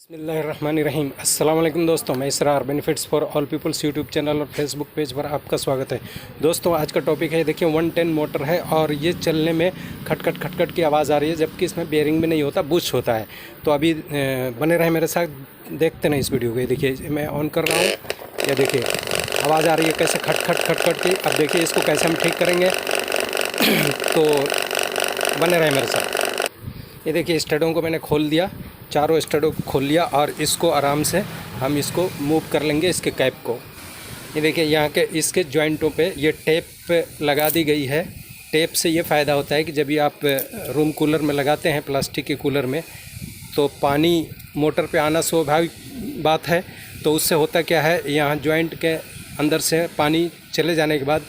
बिस्मिल्लाहिर्रहमानिर्रहीम। अस्सलाम वालेकुम दोस्तों, मैं Israr benefits for all peoples YouTube channel और फेसबुक पेज पर आपका स्वागत है। दोस्तों आज का टॉपिक है, देखिए 110 मोटर है और ये चलने में खटखट खटखट की आवाज़ आ रही है, जबकि इसमें बेयरिंग में नहीं होता, बुश होता है। तो अभी बने रहे मेरे साथ, देखते ना इस वीडियो को। देखिए मैं ऑन कर रहा हूँ, ये देखिए आवाज़ आ रही है कैसे खटखट खटखट की। अब देखिए इसको कैसे हम ठीक करेंगे तो बने रहे मेरे साथ। ये देखिए स्टडों को मैंने खोल दिया, चारों स्टडों को खोल लिया और इसको आराम से हम इसको मूव कर लेंगे, इसके कैप को। ये देखिए यहाँ के इसके जॉइंटों पे ये टेप लगा दी गई है। टेप से ये फ़ायदा होता है कि जब भी आप रूम कूलर में लगाते हैं, प्लास्टिक के कूलर में, तो पानी मोटर पे आना स्वाभाविक बात है। तो उससे होता क्या है, यहाँ जॉइंट के अंदर से पानी चले जाने के बाद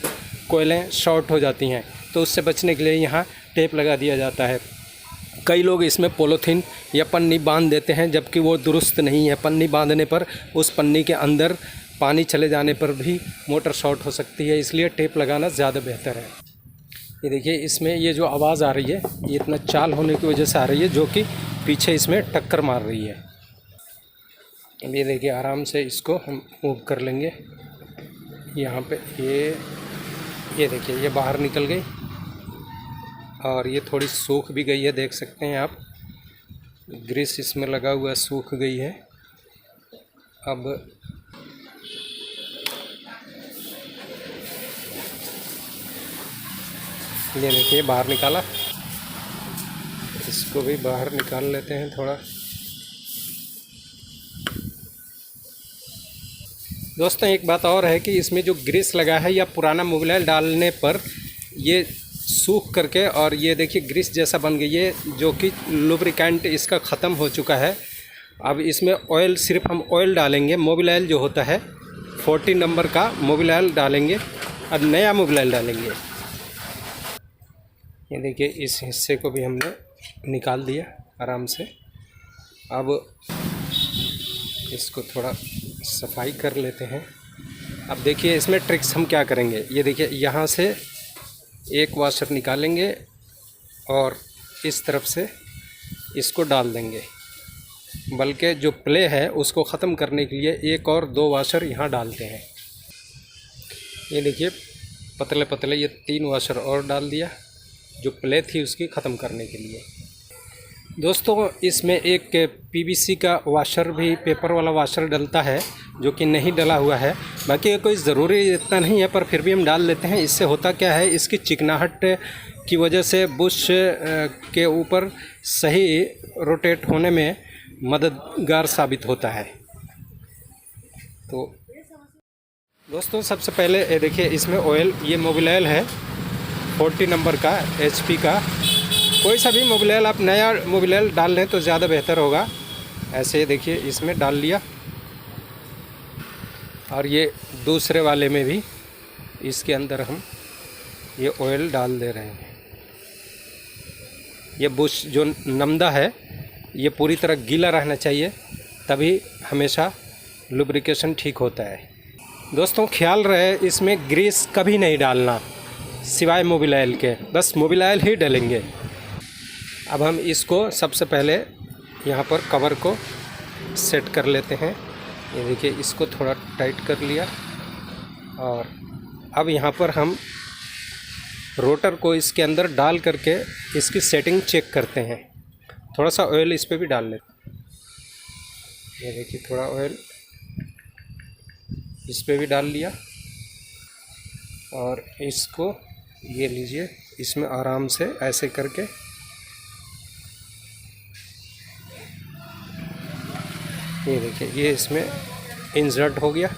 कोयलें शॉर्ट हो जाती हैं। तो उससे बचने के लिए यहाँ टेप लगा दिया जाता है। कई लोग इसमें पॉलीथीन या पन्नी बांध देते हैं, जबकि वो दुरुस्त नहीं है। पन्नी बांधने पर उस पन्नी के अंदर पानी चले जाने पर भी मोटर शॉर्ट हो सकती है, इसलिए टेप लगाना ज़्यादा बेहतर है। ये देखिए इसमें ये जो आवाज़ आ रही है, ये इतना चाल होने की वजह से आ रही है, जो कि पीछे इसमें टक्कर मार रही है। अब ये देखिए आराम से इसको हम मूव कर लेंगे। यहाँ पे ये देखिए ये बाहर निकल गई और ये थोड़ी सूख भी गई है, देख सकते हैं आप। ग्रीस इसमें लगा हुआ सूख गई है। अब ये देखिए बाहर निकाला, इसको भी बाहर निकाल लेते हैं थोड़ा। दोस्तों एक बात और है कि इसमें जो ग्रीस लगा है या पुराना मोबिल डालने पर ये सूख करके, और ये देखिए ग्रीस जैसा बन गई है, जो कि लुब्रिकेंट इसका ख़त्म हो चुका है। अब इसमें ऑयल, सिर्फ हम ऑयल डालेंगे। मोबिल ऑयल जो होता है 40 नंबर का मोबिल ऑयल डालेंगे, अब नया मोबिल ऑयल डालेंगे। ये देखिए इस हिस्से को भी हमने निकाल दिया आराम से। अब इसको थोड़ा सफाई कर लेते हैं। अब देखिए इसमें ट्रिक्स हम क्या करेंगे। ये देखिए यहाँ से एक वाशर निकालेंगे और इस तरफ से इसको डाल देंगे, बल्कि जो प्ले है उसको ख़त्म करने के लिए एक और 2 वाशर यहाँ डालते हैं। ये देखिए पतले पतले ये 3 वाशर और डाल दिया, जो प्ले थी उसकी ख़त्म करने के लिए। दोस्तों इसमें एक पीवीसी का वाशर भी, पेपर वाला वाशर डलता है, जो कि नहीं डला हुआ है। बाकी कोई ज़रूरी इतना नहीं है, पर फिर भी हम डाल लेते हैं। इससे होता क्या है, इसकी चिकनाहट की वजह से बुश के ऊपर सही रोटेट होने में मददगार साबित होता है। तो दोस्तों सबसे पहले ये देखिए इसमें ऑयल, ये मोबिल ऑयल है 40 नंबर का, HP का। कोई सा भी मोबिल ऑयल, आप नया मोबिल ऑयल डाल लें तो ज़्यादा बेहतर होगा। ऐसे देखिए इसमें डाल लिया, और ये दूसरे वाले में भी इसके अंदर हम ये ऑयल डाल दे रहे हैं। ये बुश जो नमदा है ये पूरी तरह गीला रहना चाहिए, तभी हमेशा लुब्रिकेशन ठीक होता है। दोस्तों ख्याल रहे इसमें ग्रीस कभी नहीं डालना सिवाय मोबिल ऑयल के, बस मोबिल ऑयल ही डालेंगे। अब हम इसको सबसे पहले यहाँ पर कवर को सेट कर लेते हैं। ये देखिए इसको थोड़ा टाइट कर लिया, और अब यहाँ पर हम रोटर को इसके अंदर डाल करके इसकी सेटिंग चेक करते हैं। थोड़ा सा ऑयल इस पर भी डाल लेते हैं। ये देखिए थोड़ा ऑयल इस पर भी डाल लिया, और इसको ये लीजिए इसमें आराम से ऐसे करके ये देखिए ये इसमें इंसर्ट हो गया,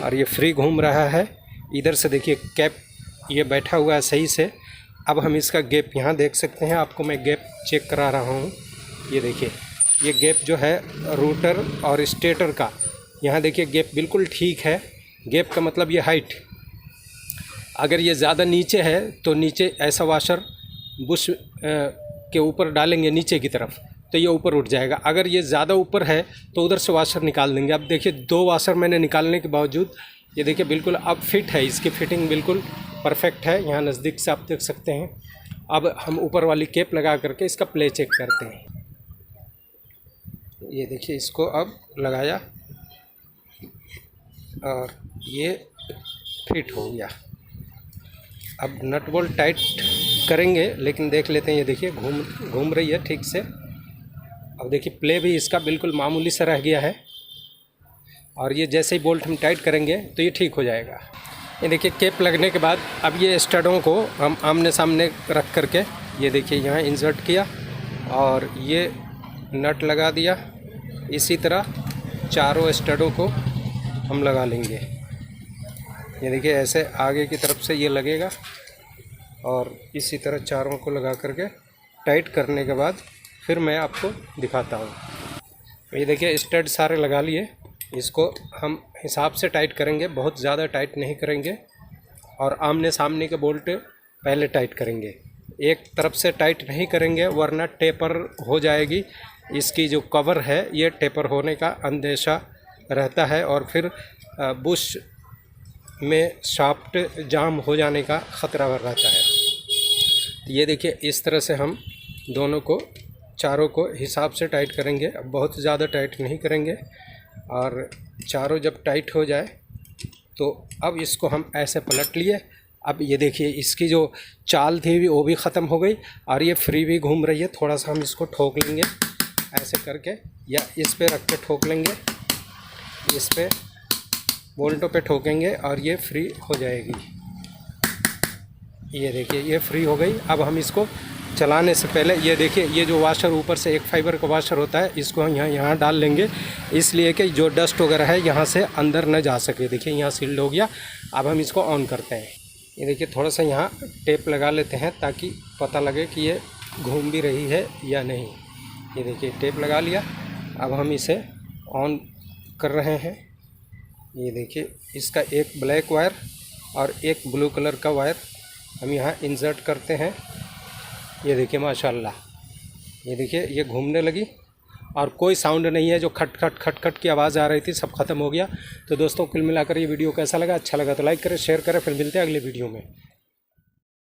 और ये फ्री घूम रहा है। इधर से देखिए कैप ये बैठा हुआ है सही से। अब हम इसका गैप यहाँ देख सकते हैं, आपको मैं गैप चेक करा रहा हूँ। ये देखिए ये गैप जो है रूटर और स्टेटर का, यहाँ देखिए गैप बिल्कुल ठीक है। गैप का मतलब ये हाइट, अगर ये ज़्यादा नीचे है तो नीचे ऐसा वाशर बुश के ऊपर डालेंगे नीचे की तरफ, तो ये ऊपर उठ जाएगा। अगर ये ज़्यादा ऊपर है तो उधर से वाशर निकाल देंगे। अब देखिए 2 वाशर मैंने निकालने के बावजूद ये देखिए बिल्कुल अब फिट है, इसकी फिटिंग बिल्कुल परफेक्ट है। यहाँ नज़दीक से आप देख सकते हैं। अब हम ऊपर वाली कैप लगा करके इसका प्ले चेक करते हैं। ये देखिए इसको अब लगाया और ये फिट हो गया। अब नट बोल्ट टाइट करेंगे, लेकिन देख लेते हैं। ये देखिए घूम रही है ठीक से। अब देखिए प्ले भी इसका बिल्कुल मामूली सा रह गया है, और ये जैसे ही बोल्ट हम टाइट करेंगे तो ये ठीक हो जाएगा। ये देखिए कैप लगने के बाद अब ये स्टडों को हम आमने सामने रख करके ये देखिए यहाँ इंसर्ट किया और ये नट लगा दिया। इसी तरह चारों स्टडों को हम लगा लेंगे। ये देखिए ऐसे आगे की तरफ से ये लगेगा और इसी तरह चारों को लगा करके टाइट करने के बाद फिर मैं आपको दिखाता हूँ। ये देखिए स्टड सारे लगा लिए। इसको हम हिसाब से टाइट करेंगे, बहुत ज़्यादा टाइट नहीं करेंगे, और आमने सामने के बोल्ट पहले टाइट करेंगे। एक तरफ से टाइट नहीं करेंगे वरना टेपर हो जाएगी। इसकी जो कवर है ये टेपर होने का अंदेशा रहता है और फिर बुश में शाफ्ट जाम हो जाने का ख़तरा रहता है। ये देखिए इस तरह से हम दोनों को, चारों को हिसाब से टाइट करेंगे। अब बहुत ज़्यादा टाइट नहीं करेंगे, और चारों जब टाइट हो जाए तो अब इसको हम ऐसे पलट लिए। अब ये देखिए इसकी जो चाल थी वो भी ख़त्म हो गई और ये फ्री भी घूम रही है। थोड़ा सा हम इसको ठोक लेंगे ऐसे करके, या इस पे रख के ठोक लेंगे, इस पे बोल्टों पे ठोकेंगे और ये फ्री हो जाएगी। ये देखिए ये फ्री हो गई। अब हम इसको चलाने से पहले ये देखिए ये जो वाशर ऊपर से एक फाइबर का वाशर होता है, इसको हम यहाँ डाल लेंगे, इसलिए कि जो डस्ट वगैरह है यहाँ से अंदर न जा सके। देखिए यहाँ सील्ड हो गया। अब हम इसको ऑन करते हैं। ये देखिए थोड़ा सा यहाँ टेप लगा लेते हैं ताकि पता लगे कि ये घूम भी रही है या नहीं। ये देखिए टेप लगा लिया। अब हम इसे ऑन कर रहे हैं। ये देखिए इसका एक ब्लैक वायर और एक ब्लू कलर का वायर हम यहाँ इंसर्ट करते हैं। ये देखिए माशाल्लाह, ये देखिए ये घूमने लगी और कोई साउंड नहीं है। जो खट खट खट खट की आवाज़ आ रही थी सब ख़त्म हो गया। तो दोस्तों कुल मिलाकर ये वीडियो कैसा लगा? अच्छा लगा तो लाइक करें, शेयर करें। फिर मिलते हैं अगले वीडियो में।